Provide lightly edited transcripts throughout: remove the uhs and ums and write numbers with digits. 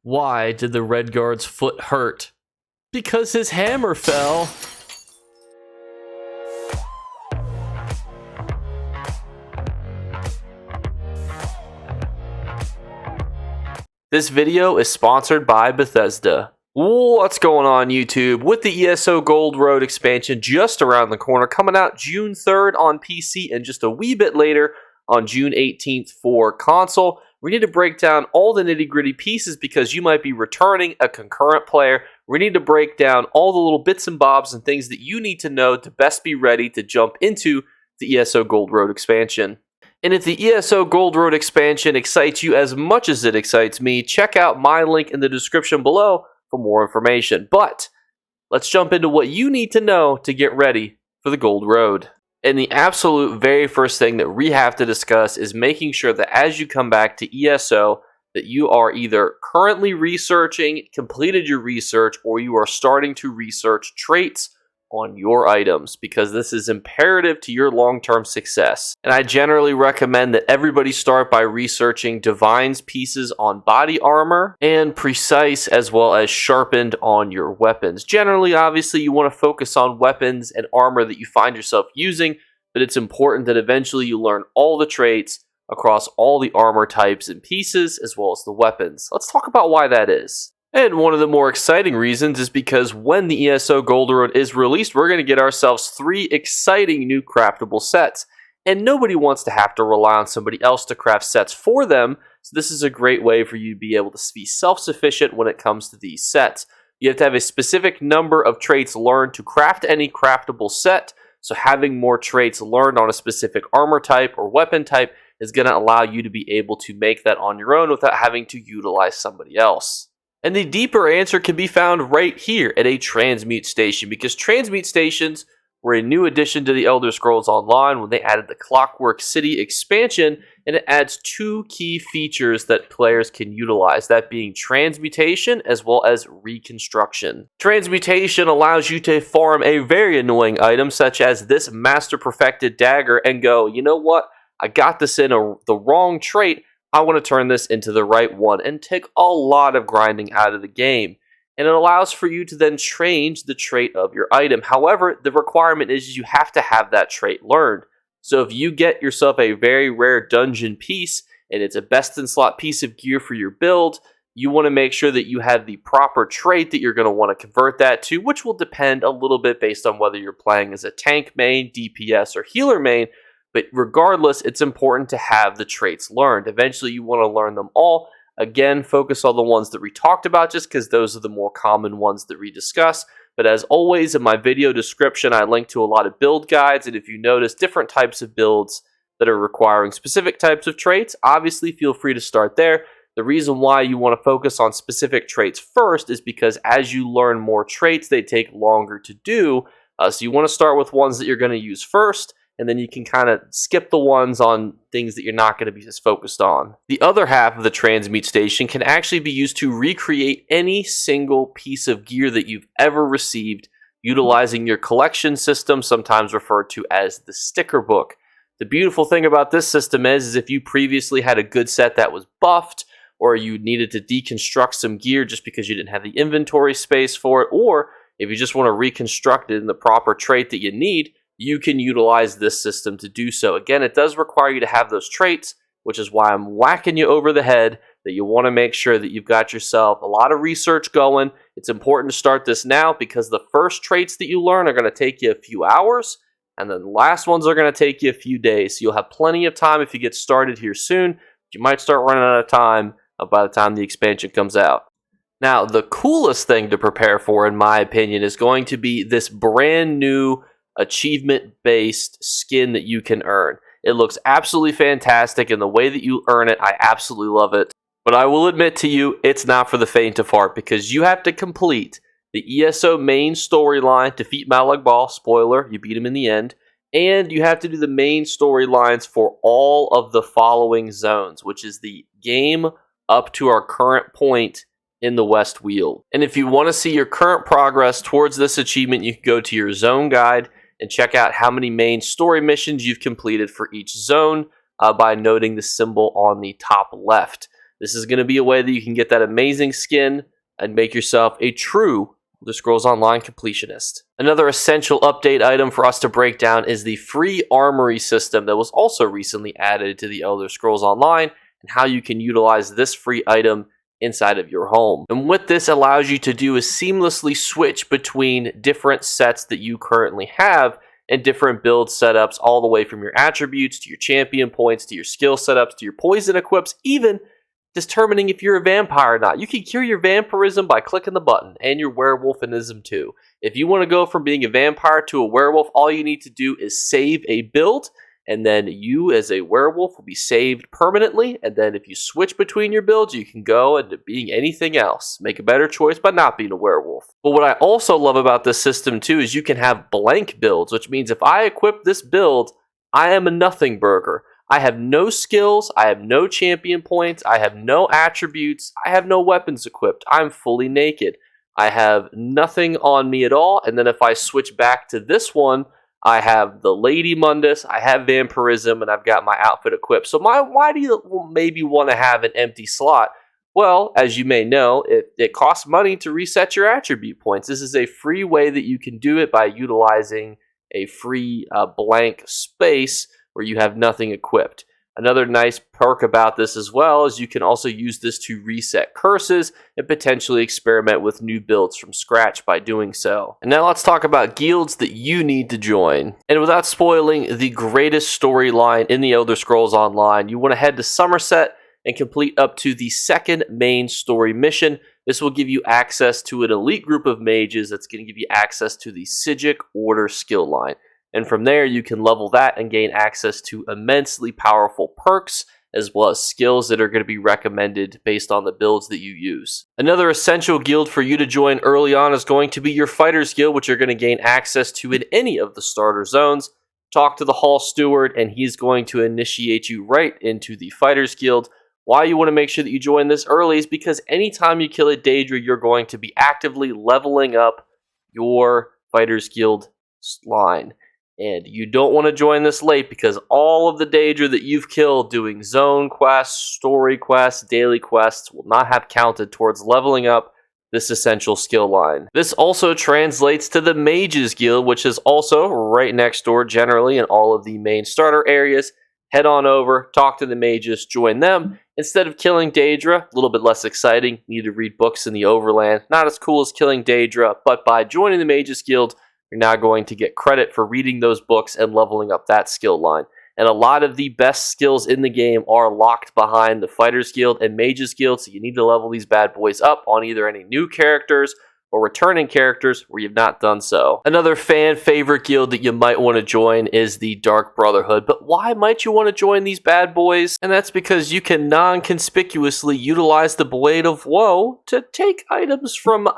Why did the red guard's foot hurt? Because his hammer fell. This video is sponsored by Bethesda. What's going on, YouTube? With the ESO Gold Road expansion just around the corner, coming out June 3rd on PC and just a wee bit later on June 18th for console, we need to break down all the nitty-gritty pieces because you might be returning a concurrent player. We need to break down all the little bits and bobs and things that you need to know to best be ready to jump into the ESO Gold Road expansion. And if the ESO Gold Road expansion excites you as much as it excites me, check out my link in the description below for more information. But let's jump into what you need to know to get ready for the Gold Road. And the absolute very first thing that we have to discuss is making sure that as you come back to ESO, that you are either currently researching, completed your research, or you are starting to research traits on your items, because this is imperative to your long-term success. And I generally recommend that everybody start by researching Divine's pieces on body armor and Precise as well as Sharpened on your weapons. Generally, obviously, you want to focus on weapons and armor that you find yourself using, but it's important that eventually you learn all the traits across all the armor types and pieces as well as the weapons. Let's talk about why that is. And one of the more exciting reasons is because when the ESO Gold Road is released, we're going to get ourselves 3 exciting new craftable sets. And nobody wants to have to rely on somebody else to craft sets for them, so this is a great way for you to be able to be self-sufficient when it comes to these sets. You have to have a specific number of traits learned to craft any craftable set, so having more traits learned on a specific armor type or weapon type is going to allow you to be able to make that on your own without having to utilize somebody else. And the deeper answer can be found right here at a Transmute station, because Transmute stations were a new addition to the Elder Scrolls Online when they added the Clockwork City expansion, and it adds 2 key features that players can utilize, that being transmutation as well as reconstruction. Transmutation allows you to farm a very annoying item such as this Master Perfected Dagger and go, you know what, I got this in the wrong trait, I want to turn this into the right one, and take a lot of grinding out of the game. And it allows for you to then change the trait of your item. However, the requirement is you have to have that trait learned. So if you get yourself a very rare dungeon piece, and it's a best-in-slot piece of gear for your build, you want to make sure that you have the proper trait that you're going to want to convert that to, which will depend a little bit based on whether you're playing as a tank main, DPS, or healer main. But regardless, it's important to have the traits learned. Eventually, you want to learn them all. Again, focus on the ones that we talked about just because those are the more common ones that we discuss. But as always, in my video description, I link to a lot of build guides. And if you notice different types of builds that are requiring specific types of traits, obviously feel free to start there. The reason why you want to focus on specific traits first is because as you learn more traits, they take longer to do. So you want to start with ones that you're going to use first, and then you can kind of skip the ones on things that you're not going to be as focused on. The other half of the Transmute station can actually be used to recreate any single piece of gear that you've ever received, utilizing your collection system, sometimes referred to as the sticker book. The beautiful thing about this system is if you previously had a good set that was buffed, or you needed to deconstruct some gear just because you didn't have the inventory space for it, or if you just want to reconstruct it in the proper trait that you need, you can utilize this system to do so. Again, it does require you to have those traits, which is why I'm whacking you over the head that you want to make sure that you've got yourself a lot of research going. It's important to start this now because the first traits that you learn are going to take you a few hours, and then the last ones are going to take you a few days. So you'll have plenty of time if you get started here soon. You might start running out of time by the time the expansion comes out. Now, the coolest thing to prepare for, in my opinion, is going to be this brand new achievement-based skin that you can earn. It looks absolutely fantastic, and the way that you earn it, I absolutely love it. But I will admit to you, it's not for the faint of heart, because you have to complete the ESO main storyline, defeat Malag Bal, spoiler, you beat him in the end, and you have to do the main storylines for all of the following zones, which is the game up to our current point in the West Weald. And if you want to see your current progress towards this achievement, you can go to your zone guide and check out how many main story missions you've completed for each zone by noting the symbol on the top left. This is going to be a way that you can get that amazing skin and make yourself a true Elder Scrolls Online completionist. Another essential update item for us to break down is the free Armory system that was also recently added to the Elder Scrolls Online, and how you can utilize this free item inside of your home. And what this allows you to do is seamlessly switch between different sets that you currently have and different build setups, all the way from your attributes to your champion points to your skill setups to your poison equips, even determining if you're a vampire or not. You can cure your vampirism by clicking the button, and your werewolfinism too. If you want to go from being a vampire to a werewolf, all you need to do is save a build, and then you as a werewolf will be saved permanently. And then if you switch between your builds, you can go into being anything else. Make a better choice by not being a werewolf. But what I also love about this system too is you can have blank builds, which means if I equip this build, I am a nothing burger. I have no skills, I have no champion points, I have no attributes, I have no weapons equipped. I'm fully naked. I have nothing on me at all. And then if I switch back to this one, I have the Lady Mundus, I have Vampirism, and I've got my outfit equipped. So why do you maybe want to have an empty slot? Well, as you may know, it costs money to reset your attribute points. This is a free way that you can do it by utilizing a free blank space where you have nothing equipped. Another nice perk about this as well is you can also use this to reset curses and potentially experiment with new builds from scratch by doing so. And now let's talk about guilds that you need to join. And without spoiling the greatest storyline in the Elder Scrolls Online, you want to head to Somerset and complete up to the second main story mission. This will give you access to an elite group of mages that's going to give you access to the Psijic Order skill line. And from there, you can level that and gain access to immensely powerful perks, as well as skills that are going to be recommended based on the builds that you use. Another essential guild for you to join early on is going to be your Fighter's Guild, which you're going to gain access to in any of the starter zones. Talk to the Hall Steward, and he's going to initiate you right into the Fighter's Guild. Why you want to make sure that you join this early is because anytime you kill a Daedra, you're going to be actively leveling up your Fighter's Guild line. And you don't want to join this late because all of the Daedra that you've killed doing zone quests, story quests, daily quests will not have counted towards leveling up this essential skill line. This also translates to the Mages Guild, which is also right next door generally in all of the main starter areas. Head on over, talk to the mages, join them. Instead of killing Daedra, a little bit less exciting, you need to read books in the Overland. Not as cool as killing Daedra, but by joining the Mages Guild, you're now going to get credit for reading those books and leveling up that skill line. And a lot of the best skills in the game are locked behind the Fighters Guild and Mages Guild, so you need to level these bad boys up on either any new characters or returning characters where you've not done so. Another fan favorite guild that you might want to join is the Dark Brotherhood. But why might you want to join these bad boys? And that's because you can non-conspicuously utilize the Blade of Woe to take items from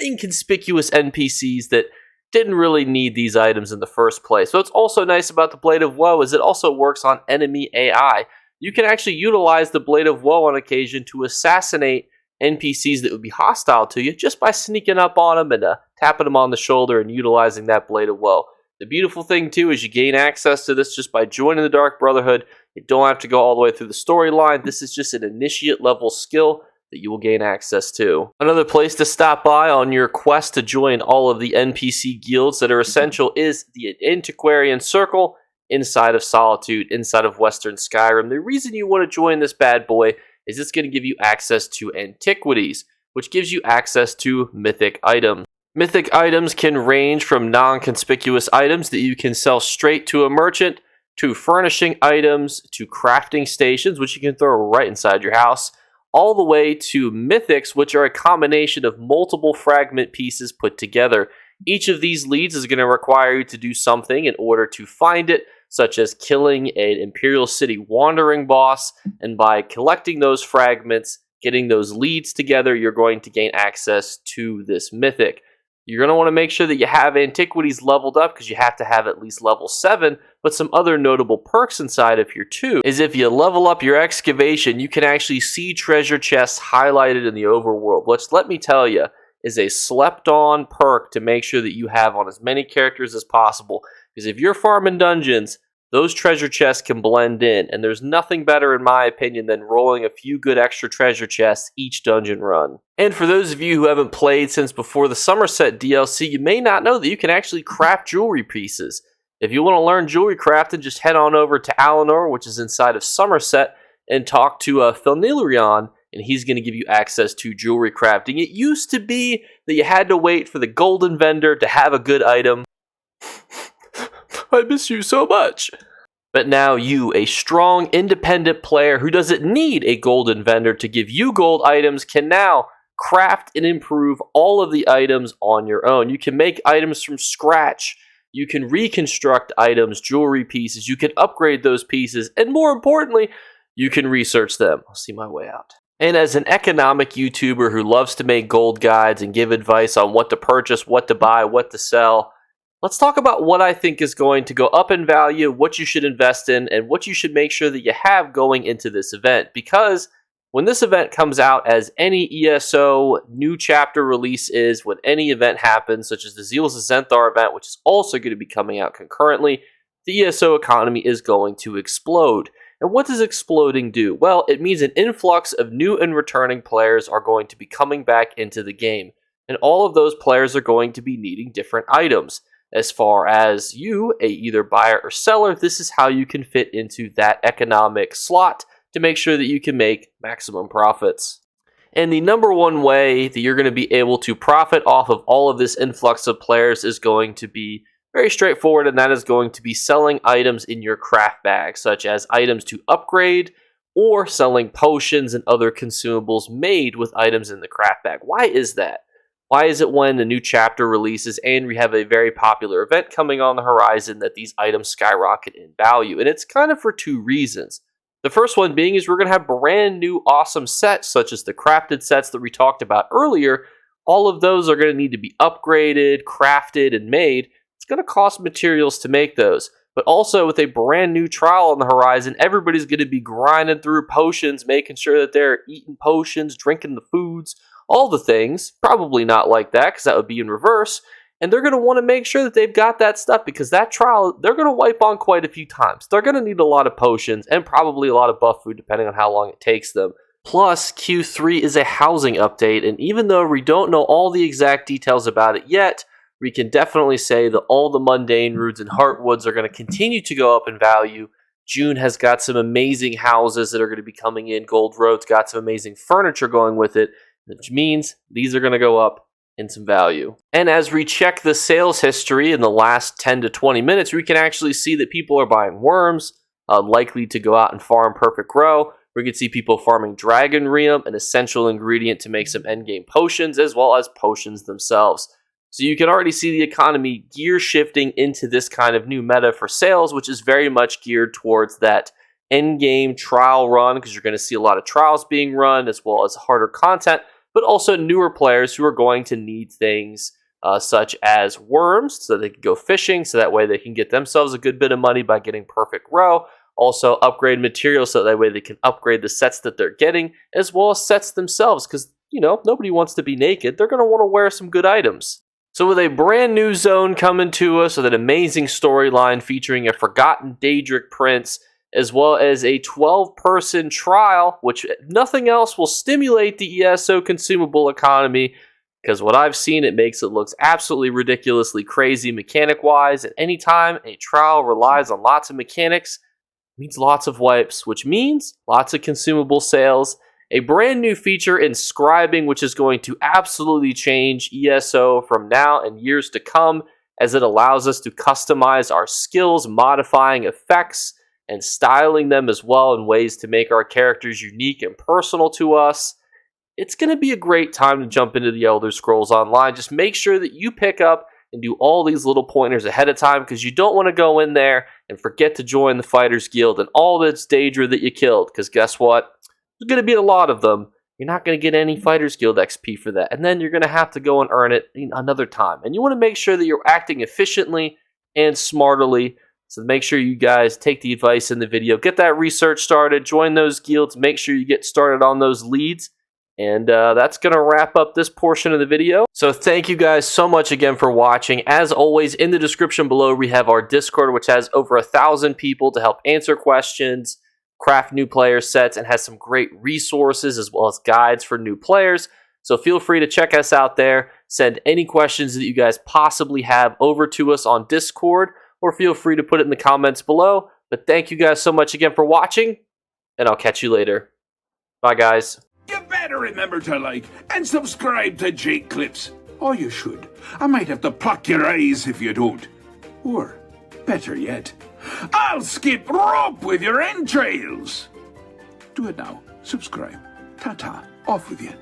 inconspicuous NPCs that didn't really need these items in the first place. So what's also nice about the Blade of Woe is it also works on enemy AI. You can actually utilize the Blade of Woe on occasion to assassinate NPCs that would be hostile to you just by sneaking up on them and tapping them on the shoulder and utilizing that Blade of Woe. The beautiful thing too is you gain access to this just by joining the Dark Brotherhood. You don't have to go all the way through the storyline. This is just an initiate level skill that you will gain access to. Another place to stop by on your quest to join all of the NPC guilds that are essential is the Antiquarian Circle inside of Solitude, inside of Western Skyrim. The reason you want to join this bad boy is it's going to give you access to antiquities, which gives you access to mythic items. Mythic items can range from non-conspicuous items that you can sell straight to a merchant, to furnishing items, to crafting stations, which you can throw right inside your house, all the way to mythics, which are a combination of multiple fragment pieces put together. Each of these leads is going to require you to do something in order to find it, such as killing an Imperial City wandering boss, and by collecting those fragments, getting those leads together, you're going to gain access to this mythic. You're going to want to make sure that you have antiquities leveled up because you have to have at least level 7, but some other notable perks inside of here too is if you level up your excavation, you can actually see treasure chests highlighted in the overworld, which let me tell you is a slept on perk to make sure that you have on as many characters as possible, because if you're farming dungeons, those treasure chests can blend in, and there's nothing better, in my opinion, than rolling a few good extra treasure chests each dungeon run. And for those of you who haven't played since before the Somerset DLC, you may not know that you can actually craft jewelry pieces. If you want to learn jewelry crafting, just head on over to Alinor, which is inside of Somerset, and talk to Felnilrion, and he's going to give you access to jewelry crafting. It used to be that you had to wait for the golden vendor to have a good item. I miss you so much. But now you, a strong, independent player who doesn't need a golden vendor to give you gold items, can now craft and improve all of the items on your own. You can make items from scratch. You can reconstruct items, jewelry pieces. You can upgrade those pieces. And more importantly, you can research them. I'll see my way out. And as an economic YouTuber who loves to make gold guides and give advice on what to purchase, what to buy, what to sell, let's talk about what I think is going to go up in value, what you should invest in, and what you should make sure that you have going into this event. Because when this event comes out, as any ESO new chapter release is, when any event happens, such as the Zeals of Zenthar event, which is also going to be coming out concurrently, the ESO economy is going to explode. And what does exploding do? Well, it means an influx of new and returning players are going to be coming back into the game. And all of those players are going to be needing different items. As far as you, either buyer or seller, this is how you can fit into that economic slot to make sure that you can make maximum profits. And the number one way that you're going to be able to profit off of all of this influx of players is going to be very straightforward, and that is going to be selling items in your craft bag, such as items to upgrade or selling potions and other consumables made with items in the craft bag. Why is that? Why is it when a new chapter releases and we have a very popular event coming on the horizon that these items skyrocket in value? And it's kind of for two reasons. The first one being is we're going to have brand new awesome sets, such as the crafted sets that we talked about earlier. All of those are going to need to be upgraded, crafted, and made. It's going to cost materials to make those. But also with a brand new trial on the horizon, everybody's going to be grinding through potions, making sure that they're eating potions, drinking the foods, all the things. Probably not like that, because that would be in reverse. And they're going to want to make sure that they've got that stuff, because that trial, they're going to wipe on quite a few times. They're going to need a lot of potions and probably a lot of buff food, depending on how long it takes them. Plus, Q3 is a housing update, and even though we don't know all the exact details about it yet, we can definitely say that all the mundane roots and heartwoods are going to continue to go up in value. June has got some amazing houses that are going to be coming in. Gold Road's got some amazing furniture going with it, which means these are going to go up in some value. And as we check the sales history in the last 10 to 20 minutes, we can actually see that people are buying worms, likely to go out and farm Perfect Grow. We can see people farming Dragon Reum, an essential ingredient to make some endgame potions, as well as potions themselves. So you can already see the economy gear shifting into this kind of new meta for sales, which is very much geared towards that endgame trial run, because you're going to see a lot of trials being run, as well as harder content, but also newer players who are going to need things such as worms, so they can go fishing, so that way they can get themselves a good bit of money by getting Perfect Grow. Also upgrade materials, so that way they can upgrade the sets that they're getting, as well as sets themselves, because, you know, nobody wants to be naked. They're going to want to wear some good items. So with a brand new zone coming to us, with an amazing storyline featuring a forgotten Daedric prince, as well as a 12-person trial, which, if nothing else, will stimulate the ESO consumable economy, because what I've seen, it makes it look absolutely ridiculously crazy mechanic-wise, and anytime a trial relies on lots of mechanics, it means lots of wipes, which means lots of consumable sales. A brand new feature in scribing, which is going to absolutely change ESO from now and years to come, as it allows us to customize our skills, modifying effects, and styling them as well in ways to make our characters unique and personal to us. It's going to be a great time to jump into the Elder Scrolls Online. Just make sure that you pick up and do all these little pointers ahead of time, because you don't want to go in there and forget to join the Fighters Guild and all this Daedra that you killed, because guess what? There's going to be a lot of them. You're not going to get any Fighters Guild XP for that. And then you're going to have to go and earn it another time. And you want to make sure that you're acting efficiently and smartly. So make sure you guys take the advice in the video. Get that research started. Join those guilds. Make sure you get started on those leads. And that's going to wrap up this portion of the video. So thank you guys so much again for watching. As always, in the description below, we have our Discord, which has over 1,000 people to help answer questions, craft new player sets, and has some great resources as well as guides for new players. So feel free to check us out there. Send any questions that you guys possibly have over to us on Discord, or feel free to put it in the comments below. But thank you guys so much again for watching, and I'll catch you later. Bye, guys. You better remember to like and subscribe to Jakeclips. Or you should. I might have to pluck your eyes if you don't. Or, better yet, I'll skip rope with your entrails. Do it now. Subscribe. Ta-ta. Off with you.